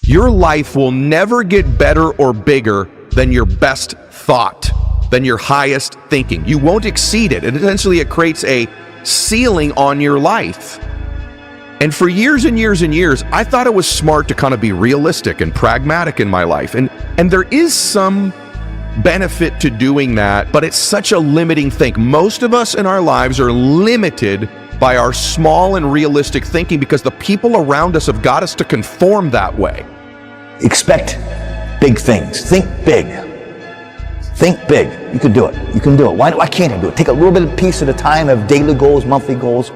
Your life will never get better or bigger than your best thought, than your highest thinking. You won't exceed it. And essentially it creates a ceiling on your life. And for years and years and years, I thought it was smart to kind of be realistic and pragmatic in my life. And there is some benefit to doing that, but it's such a limiting thing. Most of us in our lives are limited by our small and realistic thinking because the people around us have got us to conform that way. Expect big things. Think big. Think big. You can do it. You can do it. Why can't you do it? Take a little bit of piece at a time, have daily goals, monthly goals.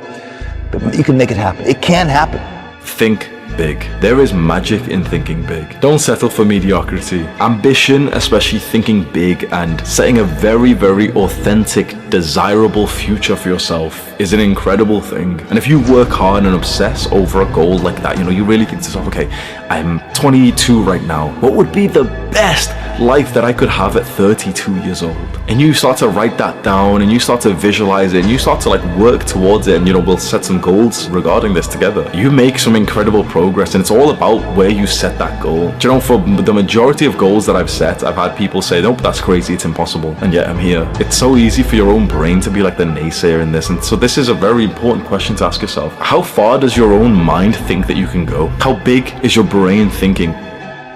But you can make it happen. It can happen. Think big. There is magic in thinking big. Don't settle for mediocrity. Ambition, especially thinking big and setting a very, very authentic, desirable future for yourself, is an incredible thing. And if you work hard and obsess over a goal like that, you really think to yourself, okay, I'm 22 right now. What would be the best life that I could have at 32 years old? And you start to write that down and you start to visualize it and you start to work towards it, and we'll set some goals regarding this together. You make some incredible progress, and it's all about where you set that goal. For the majority of goals that I've set, I've had people say, nope, that's crazy, it's impossible, and yet I'm here. It's so easy for your own brain to be like the naysayer in this, and so this is a very important question to ask yourself. How far does your own mind think that you can go? How big is your brain thinking?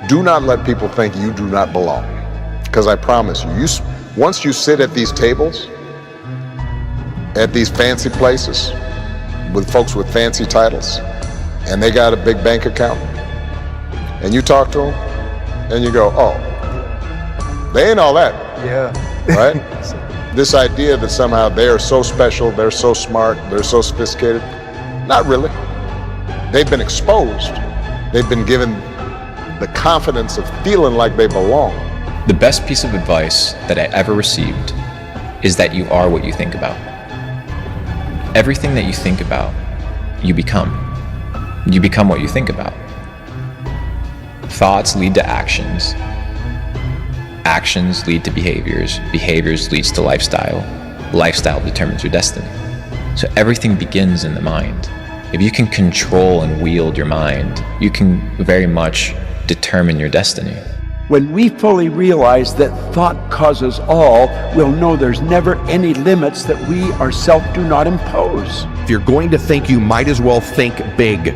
Do not let people think you do not belong, because I promise you, once you sit at these tables, at these fancy places, with folks with fancy titles, and they got a big bank account, and you talk to them, and you go, oh, they ain't all that. Yeah. Right? This idea that somehow they are so special, they're so smart, they're so sophisticated, not really. They've been exposed. They've been given the confidence of feeling like they belong. The best piece of advice that I ever received is that you are what you think about. Everything that you think about, you become. You become what you think about. Thoughts lead to actions. Actions lead to behaviors. Behaviors leads to lifestyle. Lifestyle determines your destiny. So everything begins in the mind. If you can control and wield your mind, you can very much determine your destiny. When we fully realize that thought causes all, we'll know there's never any limits that we ourselves do not impose. If you're going to think, you might as well think big.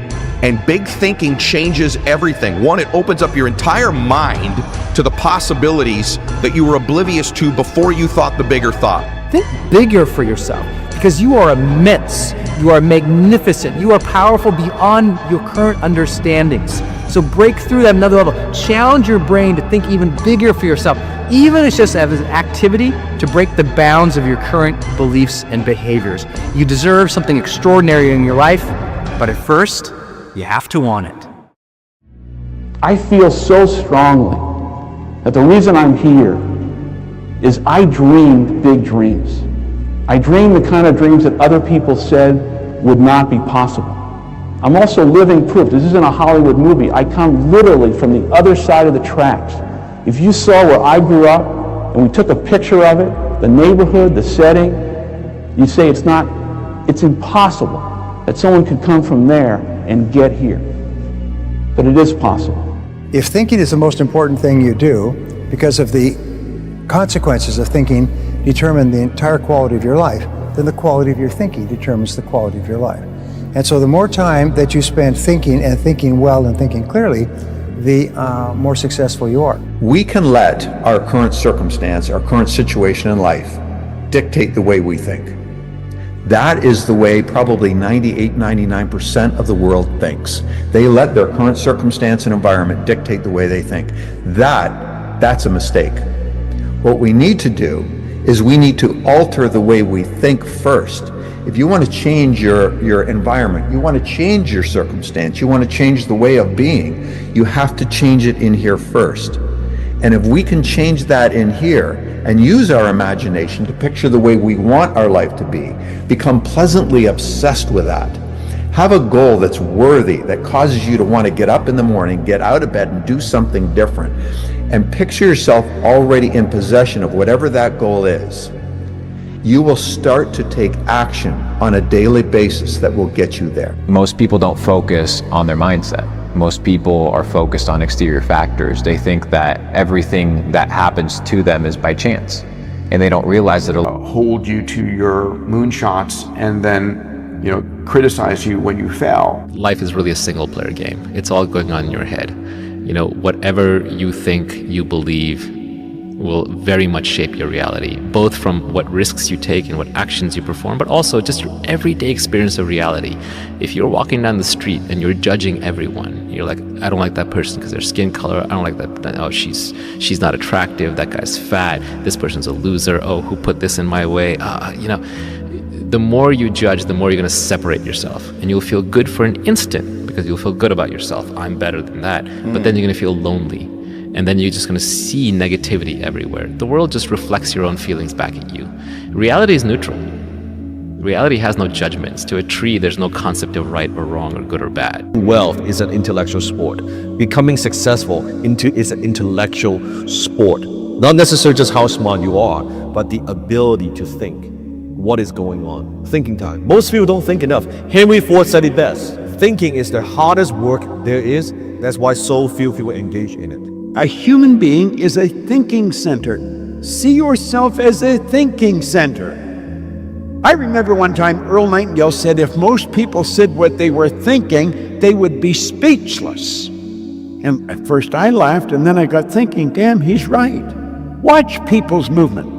And big thinking changes everything. One, it opens up your entire mind to the possibilities that you were oblivious to before you thought the bigger thought. Think bigger for yourself, because you are immense, you are magnificent, you are powerful beyond your current understandings. So break through that another level. Challenge your brain to think even bigger for yourself, even if it's just as an activity to break the bounds of your current beliefs and behaviors. You deserve something extraordinary in your life, but at first, you have to want it. I feel so strongly that the reason I'm here is I dreamed big dreams. I dreamed the kind of dreams that other people said would not be possible. I'm also living proof. This isn't a Hollywood movie. I come literally from the other side of the tracks. If you saw where I grew up and we took a picture of it, the neighborhood, the setting, you'd say it's impossible that someone could come from there and get here. But it is possible. If thinking is the most important thing you do, because of the consequences of thinking determine the entire quality of your life, then the quality of your thinking determines the quality of your life. And so the more time that you spend thinking and thinking well and thinking clearly, the more successful you are. We can let our current circumstance, our current situation in life, dictate the way we think. That is the way probably 98, 99% of the world thinks. They let their current circumstance and environment dictate the way they think. That's a mistake. What we need to do is we need to alter the way we think first. If you want to change your environment, you want to change your circumstance, you want to change the way of being, you have to change it in here first. And if we can change that in here and use our imagination to picture the way we want our life to be, become pleasantly obsessed with that, have a goal that's worthy, that causes you to want to get up in the morning, get out of bed and do something different, and picture yourself already in possession of whatever that goal is, you will start to take action on a daily basis that will get you there. Most people don't focus on their mindset. Most people are focused on exterior factors. They think that everything that happens to them is by chance, and they don't realize that it'll hold you to your moonshots and then, criticize you when you fail. Life is really a single player game. It's all going on in your head. Whatever you think you believe will very much shape your reality, both from what risks you take and what actions you perform, but also just your everyday experience of reality. If you're walking down the street and you're judging everyone, you're like, I don't like that person because their skin color, I don't like that, oh, she's not attractive, that guy's fat, this person's a loser, oh, who put this in my way, the more you judge, the more you're going to separate yourself, and you'll feel good for an instant because you'll feel good about yourself. I'm better than that. But then you're going to feel lonely, and then you're just going to see negativity everywhere. The world just reflects your own feelings back at you. Reality is neutral. Reality has no judgments. To a tree, there's no concept of right or wrong or good or bad. Wealth is an intellectual sport. Becoming successful is an intellectual sport. Not necessarily just how smart you are, but the ability to think. What is going on? Thinking time. Most people don't think enough. Henry Ford said it best. Thinking is the hardest work there is. That's why so few people engage in it. A human being is a thinking center. See yourself as a thinking center. I remember one time Earl Nightingale said if most people said what they were thinking, they would be speechless. And at first I laughed, and then I got thinking, damn, he's right. Watch people's movement.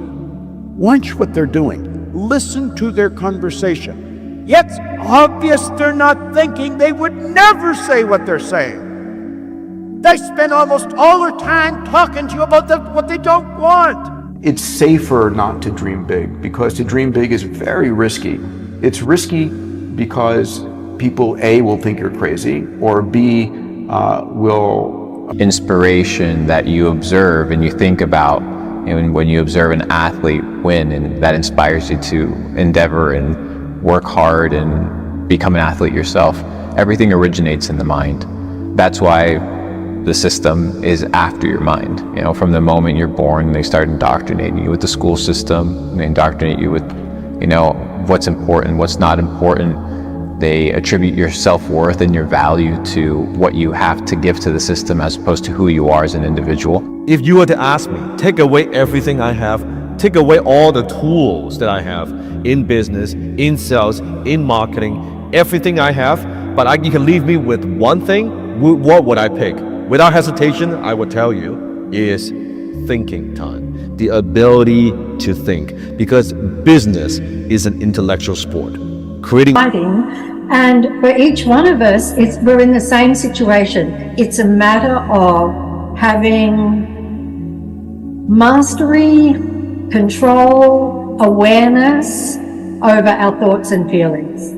Watch what they're doing. Listen to their conversation. It's obvious they're not thinking. They would never say what they're saying. They spend almost all their time talking to you about what they don't want. It's safer not to dream big, because to dream big is very risky. It's risky because people, A, will think you're crazy, or B, will... Inspiration that you observe and you think about, and when you observe an athlete win, and that inspires you to endeavor and work hard and become an athlete yourself, everything originates in the mind. That's why the system is after your mind. From the moment you're born, they start indoctrinating you with the school system. They indoctrinate you with, what's important, what's not important. They attribute your self-worth and your value to what you have to give to the system as opposed to who you are as an individual. If you were to ask me, take away everything I have, take away all the tools that I have in business, in sales, in marketing, everything I have, but you can leave me with one thing, what would I pick? Without hesitation, I would tell you, is thinking time. The ability to think. Because business is an intellectual sport. And for each one of us, we're in the same situation. It's a matter of having mastery, control, awareness over our thoughts and feelings.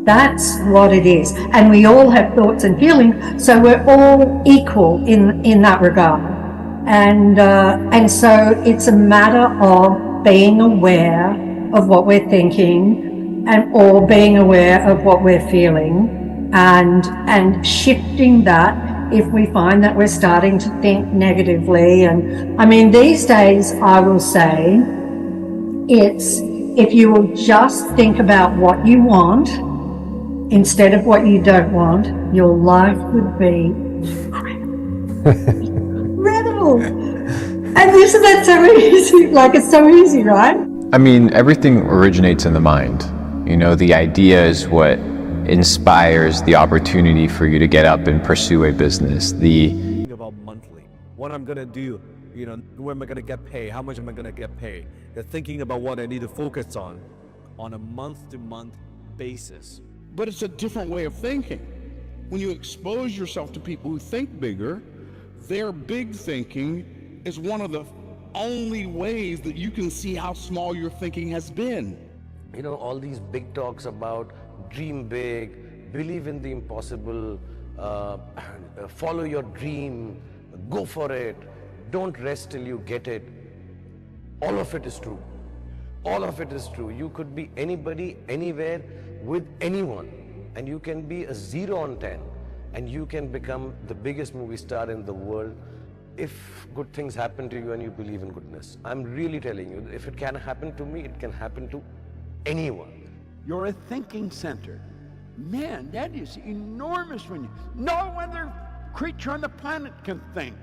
That's what it is. And we all have thoughts and feelings, so we're all equal in that regard. And so it's a matter of being aware of what we're thinking, or being aware of what we're feeling, and shifting that if we find that we're starting to think negatively. And I mean, these days, I will say, it's if you will just think about what you want instead of what you don't want, your life would be incredible. And isn't that so easy? Like, it's so easy, right? I mean, everything originates in the mind. The idea is what inspires the opportunity for you to get up and pursue a business. Think about monthly, what I'm gonna do, where am I gonna get paid, how much am I gonna get paid? They're thinking about what I need to focus on a month-to-month basis. But it's a different way of thinking. When you expose yourself to people who think bigger, their big thinking is one of the only ways that you can see how small your thinking has been. All these big talks about dream big, believe in the impossible, follow your dream, go for it, don't rest till you get it. All of it is true. All of it is true. You could be anybody, anywhere, with anyone, and you can be a 0 on 10, and you can become the biggest movie star in the world if good things happen to you and you believe in goodness. I'm really telling you, if it can happen to me, it can happen to anyone. You're a thinking center. Man, that is enormous when you, no other creature on the planet can think.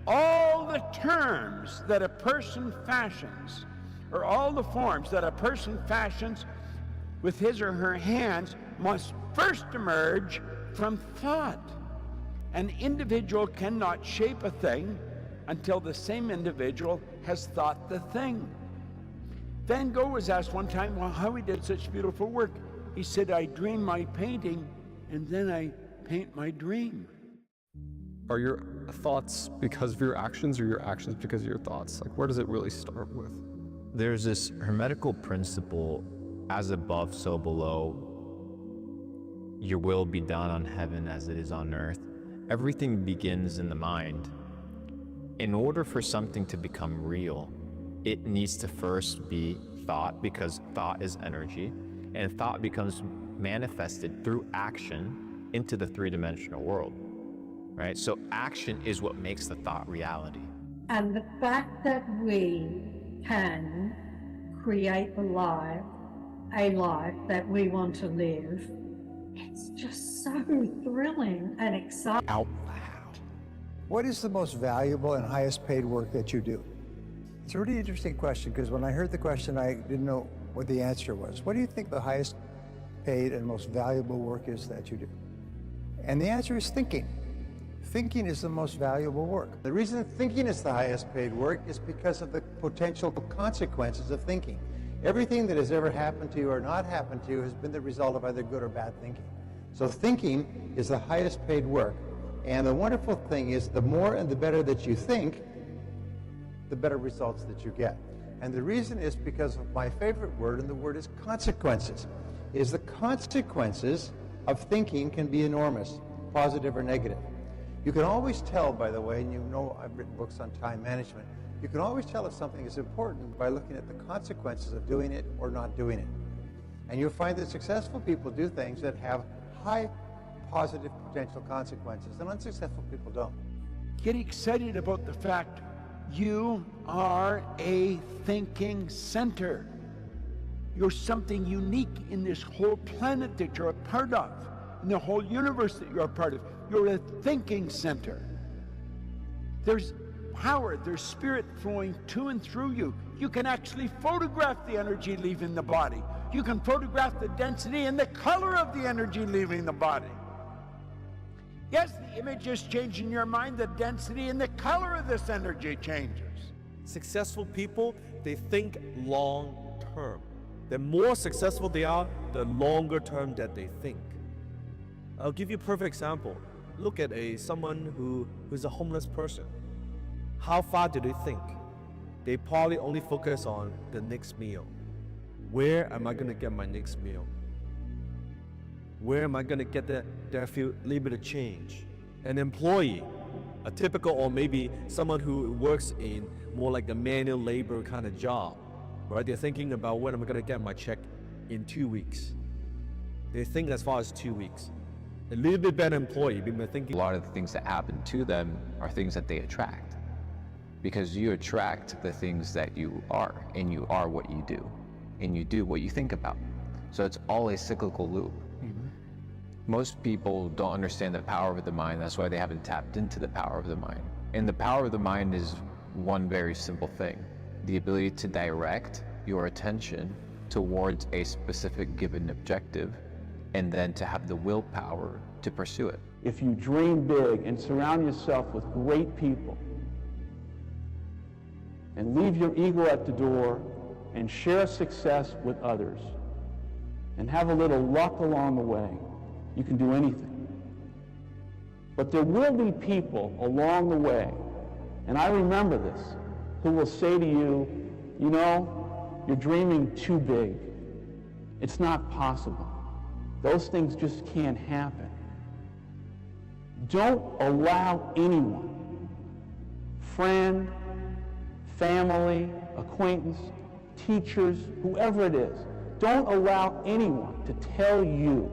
All the terms that a person fashions, or all the forms that a person fashions with his or her hands, must first emerge from thought. An individual cannot shape a thing until the same individual has thought the thing. Van Gogh was asked one time, well, how he did such beautiful work. He said, I dream my painting, and then I paint my dream. Are your thoughts because of your actions, or your actions because of your thoughts? Like, where does it really start with? There's this hermetical principle, as above, so below. Your will be done on heaven as it is on earth. Everything begins in the mind. In order for something to become real, it needs to first be thought, because thought is energy, and thought becomes manifested through action into the three-dimensional world, right? So action is what makes the thought reality. And the fact that we can create a life that we want to live, it's just so thrilling and exciting. Out loud. What is the most valuable and highest paid work that you do? It's a really interesting question, because when I heard the question, I didn't know what the answer was. What do you think the highest paid and most valuable work is that you do? And the answer is thinking. Thinking is the most valuable work. The reason thinking is the highest paid work is because of the potential consequences of thinking. Everything that has ever happened to you or not happened to you has been the result of either good or bad thinking. So thinking is the highest paid work. And the wonderful thing is, the more and the better that you think, the better results that you get. And the reason is because of my favorite word, and the word is consequences. Is the consequences of thinking can be enormous, positive or negative. You can always tell, by the way, and you know I've written books on time management, you can always tell if something is important by looking at the consequences of doing it or not doing it. And you'll find that successful people do things that have high positive potential consequences, and unsuccessful people don't. Get excited about the fact you are a thinking center. You're something unique in this whole planet that you're a part of, in the whole universe that you're a part of. You're a thinking center. There's power, there's spirit flowing to and through you. You can actually photograph the energy leaving the body. You can photograph the density and the color of the energy leaving the body. Yes, the image is changing your mind, the density and the color of this energy changes. Successful people, they think long term. The more successful they are, the longer term that they think. I'll give you a perfect example. Look at someone who's a homeless person. How far do they think? They probably only focus on the next meal. Where am I going to get my next meal? Where am I going to get that I feel a little bit of change? An employee, a typical, or maybe someone who works in more like a manual labor kind of job, right? They're thinking about when am I going to get my check in 2 weeks. They think as far as 2 weeks. A little bit better employee, be thinking. A lot of the things that happen to them are things that they attract, because you attract the things that you are, and you are what you do, and you do what you think about. So it's all a cyclical loop. Most people don't understand the power of the mind. That's why they haven't tapped into the power of the mind. And the power of the mind is one very simple thing: the ability to direct your attention towards a specific given objective, and then to have the willpower to pursue it. If you dream big and surround yourself with great people, and leave your ego at the door, and share success with others, and have a little luck along the way, you can do anything. But there will be people along the way, and I remember this, who will say to you, you know, you're dreaming too big. It's not possible. Those things just can't happen. Don't allow anyone, friend, family, acquaintance, teachers, whoever it is, don't allow anyone to tell you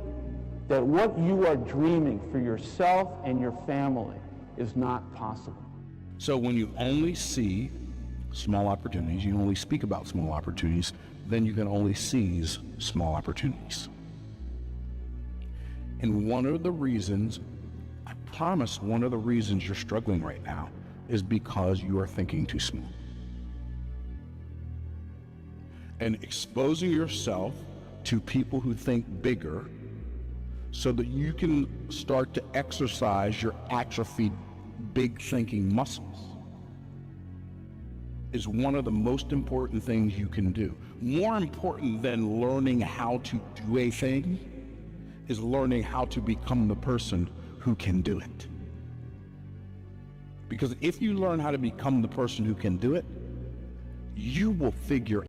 that what you are dreaming for yourself and your family is not possible. So when you only see small opportunities, you only speak about small opportunities, then you can only seize small opportunities. And one of the reasons, I promise, one of the reasons you're struggling right now is because you are thinking too small. And exposing yourself to people who think bigger so that you can start to exercise your atrophied big thinking muscles is one of the most important things you can do. More important than learning how to do a thing is learning how to become the person who can do it. Because if you learn how to become the person who can do it, you will figure